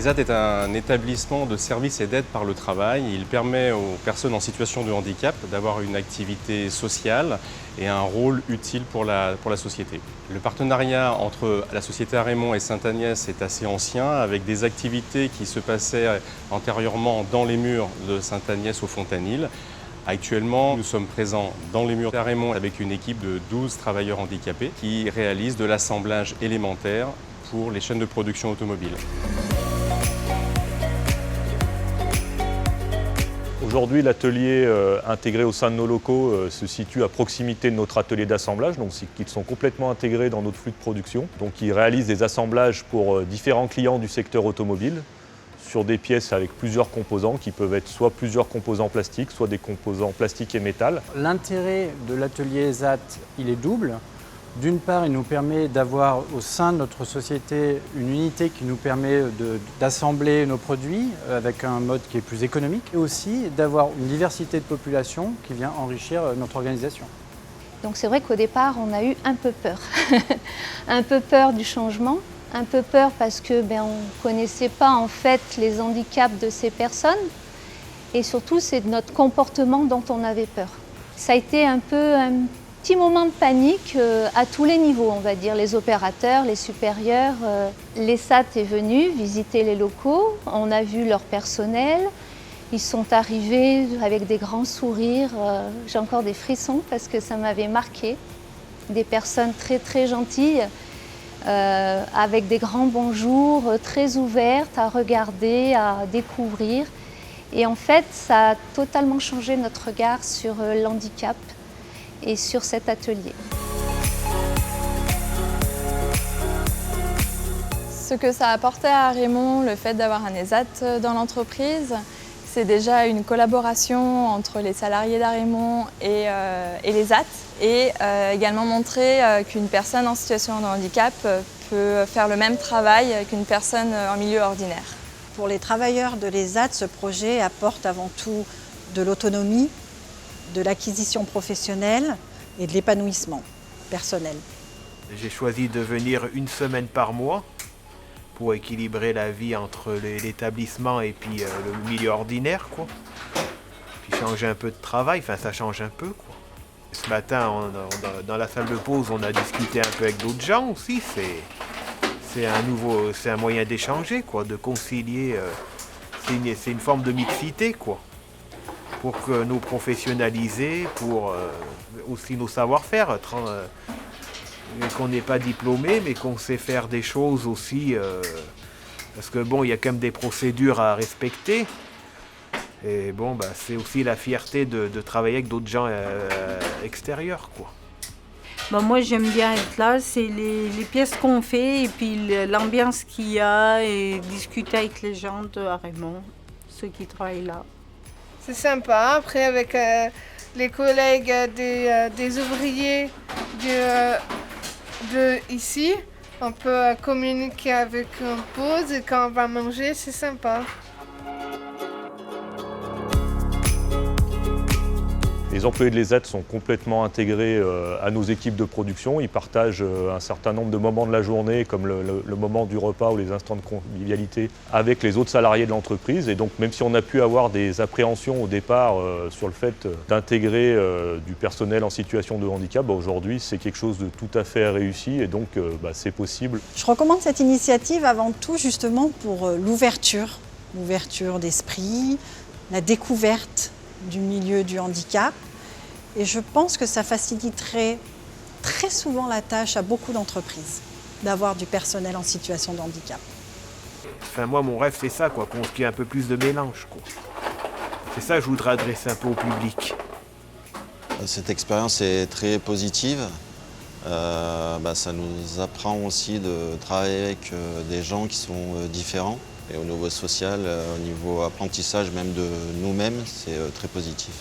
L'ESAT est un établissement de services et d'aide par le travail. Il permet aux personnes en situation de handicap d'avoir une activité sociale et un rôle utile pour la société. Le partenariat entre la Société Arémon et Sainte-Agnès est assez ancien, avec des activités qui se passaient antérieurement dans les murs de Sainte-Agnès au Fontanil. Actuellement, nous sommes présents dans les murs d'Arémon avec une équipe de 12 travailleurs handicapés qui réalisent de l'assemblage élémentaire pour les chaînes de production automobile. Aujourd'hui, l'atelier intégré au sein de nos locaux se situe à proximité de notre atelier d'assemblage, donc ils sont complètement intégrés dans notre flux de production. Donc ils réalisent des assemblages pour différents clients du secteur automobile sur des pièces avec plusieurs composants qui peuvent être soit plusieurs composants plastiques, soit des composants plastiques et métal. L'intérêt de l'atelier ESAT, il est double. D'une part, il nous permet d'avoir au sein de notre société une unité qui nous permet d'assembler nos produits avec un mode qui est plus économique et aussi d'avoir une diversité de population qui vient enrichir notre organisation. Donc c'est vrai qu'au départ, on a eu un peu peur. Un peu peur du changement, un peu peur parce que on ne connaissait pas en fait les handicaps de ces personnes et surtout c'est de notre comportement dont on avait peur. Ça a été un peu un petit moment de panique à tous les niveaux, on va dire, les opérateurs, les supérieurs. L'ESAT est venu visiter les locaux, on a vu leur personnel, ils sont arrivés avec des grands sourires, j'ai encore des frissons parce que ça m'avait marqué. Des personnes très très gentilles, avec des grands bonjours, très ouvertes à regarder, à découvrir. Et en fait, ça a totalement changé notre regard sur l'handicap et sur cet atelier. Ce que ça a apporté à Arémon, le fait d'avoir un ESAT dans l'entreprise, c'est déjà une collaboration entre les salariés d'Arémon et l'ESAT et également montrer qu'une personne en situation de handicap peut faire le même travail qu'une personne en milieu ordinaire. Pour les travailleurs de l'ESAT, ce projet apporte avant tout de l'autonomie, de l'acquisition professionnelle et de l'épanouissement personnel. J'ai choisi de venir une semaine par mois pour équilibrer la vie entre l'établissement et puis le milieu ordinaire, quoi. Puis changer un peu de travail, enfin ça change un peu, quoi. Ce matin, dans la salle de pause, on a discuté un peu avec d'autres gens aussi. C'est un moyen d'échanger, quoi, de concilier. C'est une forme de mixité, quoi. Pour nous professionnaliser, pour aussi nos savoir-faire, qu'on n'est pas diplômé, mais qu'on sait faire des choses aussi, parce que bon, il y a quand même des procédures à respecter, et bon, c'est aussi la fierté de travailler avec d'autres gens extérieurs, quoi. Moi j'aime bien être là, c'est les pièces qu'on fait et puis l'ambiance qu'il y a et discuter avec les gens de Arémon, ceux qui travaillent là. C'est sympa, après avec les collègues des ouvriers de ici, on peut communiquer avec en pause et quand on va manger, c'est sympa. Les employés de l'ESAT sont complètement intégrés à nos équipes de production. Ils partagent un certain nombre de moments de la journée, comme le moment du repas ou les instants de convivialité, avec les autres salariés de l'entreprise. Et donc, même si on a pu avoir des appréhensions au départ sur le fait d'intégrer du personnel en situation de handicap, aujourd'hui, c'est quelque chose de tout à fait réussi et donc c'est possible. Je recommande cette initiative avant tout justement pour l'ouverture d'esprit, la découverte du milieu du handicap. Et je pense que ça faciliterait très souvent la tâche à beaucoup d'entreprises d'avoir du personnel en situation de handicap. Enfin, moi, mon rêve, c'est ça, quoi, qu'il y ait un peu plus de mélange, quoi. C'est ça que je voudrais adresser un peu au public. Cette expérience est très positive. Ça nous apprend aussi de travailler avec des gens qui sont différents. Et au niveau social, au niveau apprentissage même de nous-mêmes, c'est très positif.